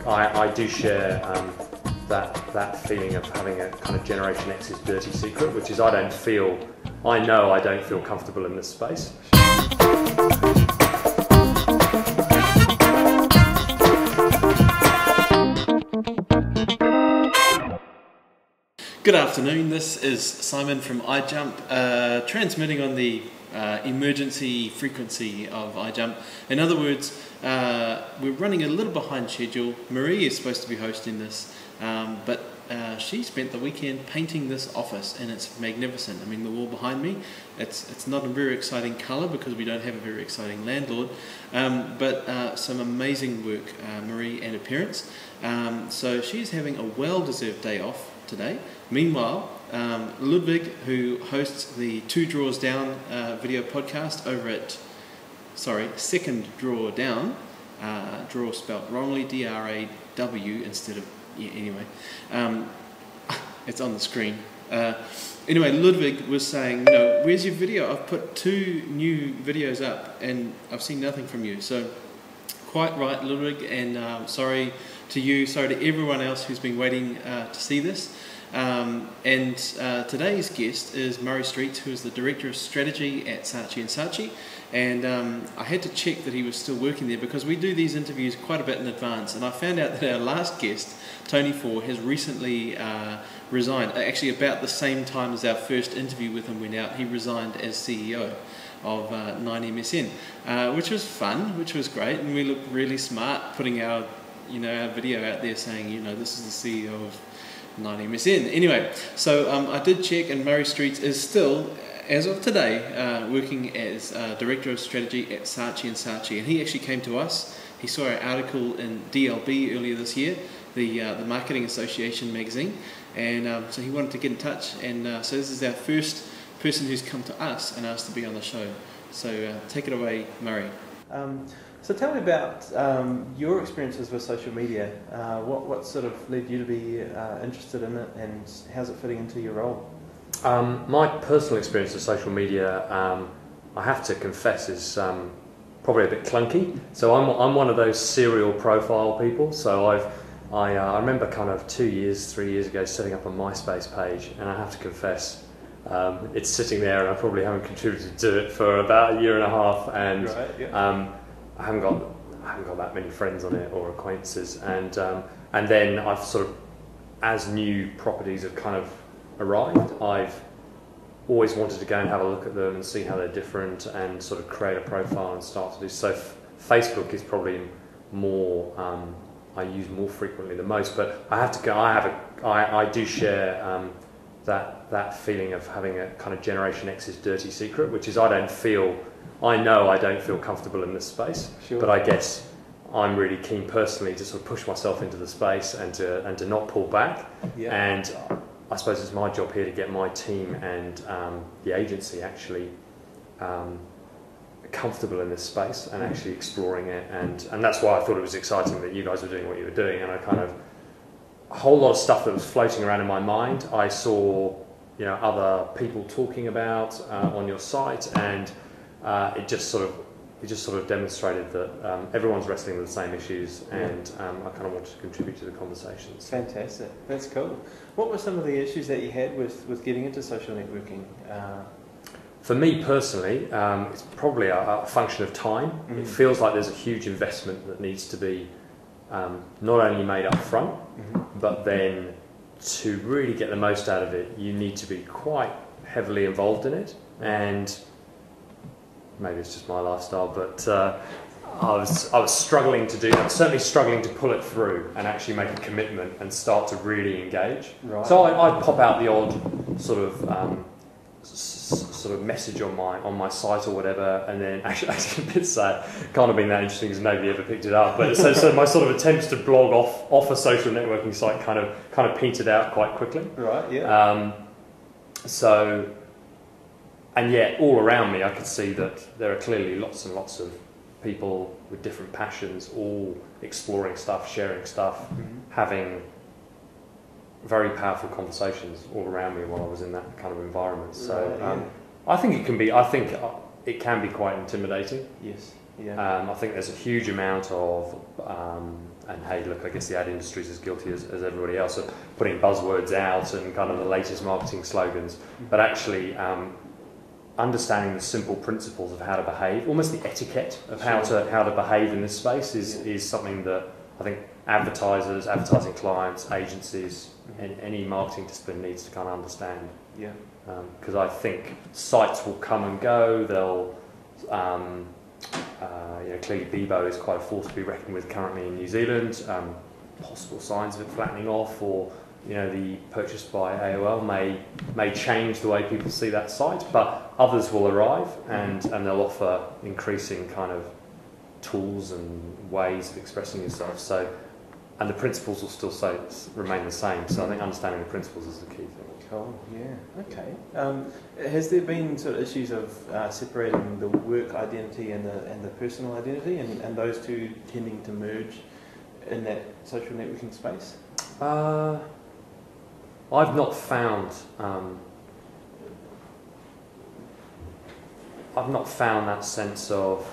I do share that feeling of having a kind of Generation X's dirty secret, which is I know I don't feel comfortable in this space. Good afternoon, this is Simon from iJump, transmitting on the emergency frequency of iJump. In other words, we're running a little behind schedule. Marie is supposed to be hosting this, but she spent the weekend painting this office and it's magnificent. I mean, the wall behind me, it's not a very exciting colour because we don't have a very exciting landlord, but some amazing work, Marie and her parents. So she's having a well-deserved day off today. Meanwhile, Ludwig, who hosts the Two Drawers Down video podcast over at, Second Drawer Down, draw spelt wrongly, D-R-A-W instead of, anyway, it's on the screen. Anyway, Ludwig was saying, where's your video? I've put 2 new videos up and I've seen nothing from you. So quite right, Ludwig, and sorry to you, sorry to everyone else who's been waiting to see this. And today's guest is Murray Streets, who is the Director of Strategy at saatchi&saatchi, and I had to check that he was still working there because we do these interviews quite a bit in advance, and I found out that our last guest, Tony Ford, has recently resigned. Actually, about the same time as our first interview with him went out, he resigned as CEO of 9MSN, which was fun, which was great, and we looked really smart putting our our video out there saying, this is the CEO of 9MSN. Anyway, so I did check, and Murray Streets is still, as of today, working as Director of Strategy at saatchi&saatchi, and he actually came to us. He saw our article in DLB earlier this year, the Marketing Association magazine, and so he wanted to get in touch, and so this is our first person who's come to us and asked to be on the show. So take it away, Murray. So tell me about your experiences with social media. What sort of led you to be interested in it, and how's it fitting into your role? My personal experience with social media, I have to confess, is probably a bit clunky. So I'm one of those serial profile people. So I remember kind of 2 years, 3 years ago setting up a MySpace page, and I have to confess, it's sitting there, and I probably haven't contributed to it for about 1.5 years, and right, yeah. I haven't got that many friends on it or acquaintances, and then I've sort of, as new properties have kind of arrived, I've always wanted to go and have a look at them and see how they're different and sort of create a profile and start to do so. Facebook is probably more I use more frequently than most, but I have to go. I do share that feeling of having a kind of Generation X's dirty secret, which is I know I don't feel comfortable in this space, sure. But I guess I'm really keen personally to sort of push myself into the space and to not pull back. Yeah. And I suppose it's my job here to get my team and the agency actually comfortable in this space and actually exploring it. And that's why I thought it was exciting that you guys were doing what you were doing. And I kind of, a whole lot of stuff that was floating around in my mind, I saw other people talking about on your site, and it just sort of demonstrated that everyone's wrestling with the same issues, and I kind of wanted to contribute to the conversations. Fantastic, that's cool. What were some of the issues that you had with getting into social networking? For me personally, it's probably a function of time. Mm-hmm. It feels like there's a huge investment that needs to be not only made up front, mm-hmm. but then to really get the most out of it, you need to be quite heavily involved in it. And maybe it's just my lifestyle, but I was struggling to do that. Certainly struggling to pull it through and actually make a commitment and start to really engage. Right. So I'd pop out the odd sort of message on my site or whatever, and then actually a bit sad. Can't have been that interesting because nobody ever picked it up. But so my sort of attempts to blog off a social networking site kind of petered out quite quickly. Right. Yeah. And yet, all around me, I could see that there are clearly lots and lots of people with different passions, all exploring stuff, sharing stuff, mm-hmm. having very powerful conversations all around me while I was in that kind of environment. So I think it can be quite intimidating. Yes. Yeah. I think there's a huge amount of and hey, look, I guess the ad industry is as guilty as everybody else of putting buzzwords out and kind of the latest marketing slogans, but actually understanding the simple principles of how to behave, almost the etiquette of how to behave in this space is something that I think advertisers, advertising clients, agencies, and any marketing discipline needs to kind of understand. Yeah. Because I think sites will come and go. They'll, clearly Bebo is quite a force to be reckoned with currently in New Zealand. Possible signs of it flattening off, or the purchase by AOL may change the way people see that site, but others will arrive and they'll offer increasing kind of tools and ways of expressing yourself. So, and the principles will still remain the same. So I think understanding the principles is the key thing. Cool. Yeah. Okay. Has there been sort of issues of separating the work identity and the personal identity, and those two tending to merge in that social networking space? I've not found that sense of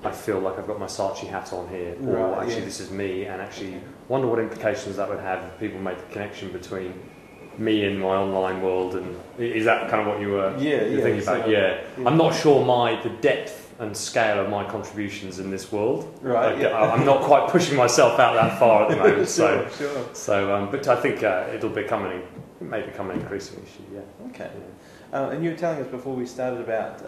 I feel like I've got my Saatchi hat on here, or actually this is me, and actually wonder what implications that would have if people make the connection between me and my online world. And is that kind of what you were thinking about? Yeah. I'm not sure the depth and scale of my contributions in this world. Right. I'm not quite pushing myself out that far at the moment. Sure. But I think it may become an increasing issue. Yeah. Okay. And you were telling us before we started about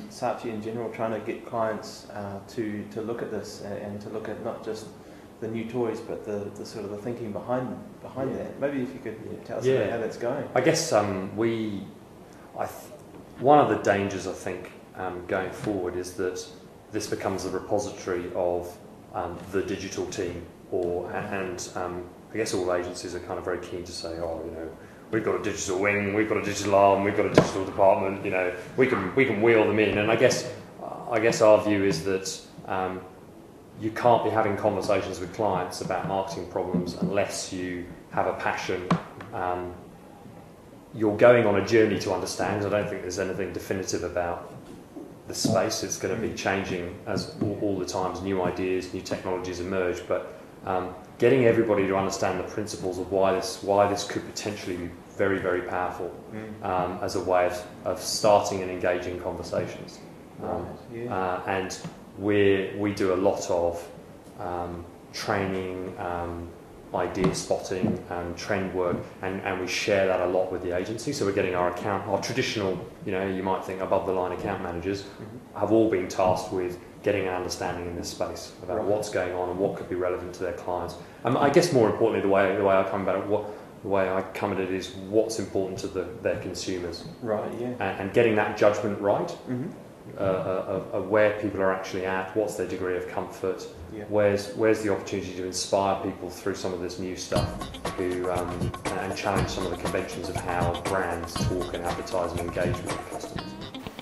Saatchi in general, trying to get clients to look at this and to look at not just the new toys, but the sort of the thinking behind that. Maybe if you could tell us about how that's going. I guess one of the dangers I think going forward is that this becomes a repository of the digital team, and I guess all agencies are kind of very keen to say, we've got a digital wing, we've got a digital arm, we've got a digital department. We can wheel them in. And I guess our view is that you can't be having conversations with clients about marketing problems unless you have a passion. You're going on a journey to understand. I don't think there's anything definitive about the space. It's going to be changing as all the time as new ideas, new technologies emerge. But getting everybody to understand the principles of why this could potentially be very, very powerful as a way of starting and engaging conversations. And we do a lot of training, idea spotting, trend work, and we share that a lot with the agency. So we're getting our traditional, you might think above the line account managers have all been tasked with getting an understanding in this space about what's going on and what could be relevant to their clients. I guess more importantly, the way I come about it, the way I come at it is what's important to their consumers. Right. Yeah. And getting that judgment right. Of where people are actually at, what's their degree of comfort, where's the opportunity to inspire people through some of this new stuff, and challenge some of the conventions of how brands talk and advertise and engage with their customers.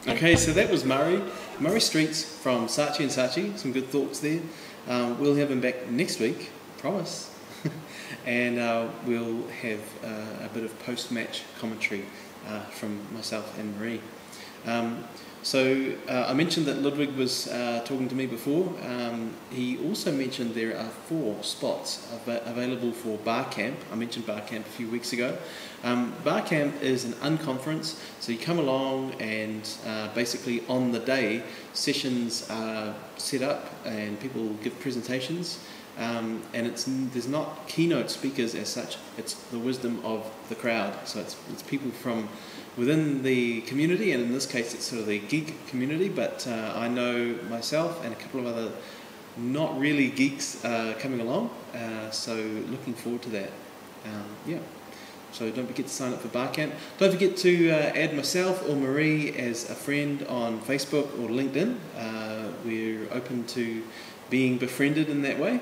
Okay, so that was Murray Streets from Saatchi and Saatchi. Some good thoughts there. We'll have him back next week, promise. And we'll have a bit of post-match commentary from myself and Marie. So I mentioned that Ludwig was talking to me before. He also mentioned there are 4 spots available for Bar Camp. I mentioned Bar Camp a few weeks ago. Bar Camp is an unconference, so you come along and basically on the day sessions are set up and people give presentations. And there's not keynote speakers as such, it's the wisdom of the crowd. So it's people from within the community, and in this case it's sort of the geek community, but I know myself and a couple of other not really geeks coming along, so looking forward to that. So don't forget to sign up for Bar Camp. Don't forget to add myself or Marie as a friend on Facebook or LinkedIn. We're open to being befriended in that way.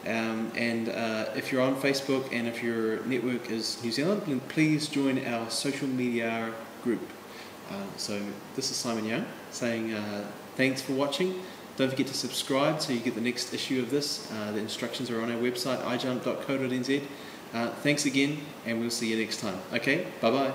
And if you're on Facebook and if your network is New Zealand, then please join our social media group. So this is Simon Young saying thanks for watching. Don't forget to subscribe so you get the next issue of this. The instructions are on our website, ijump.co.nz. Thanks again, and we'll see you next time. Okay, bye-bye.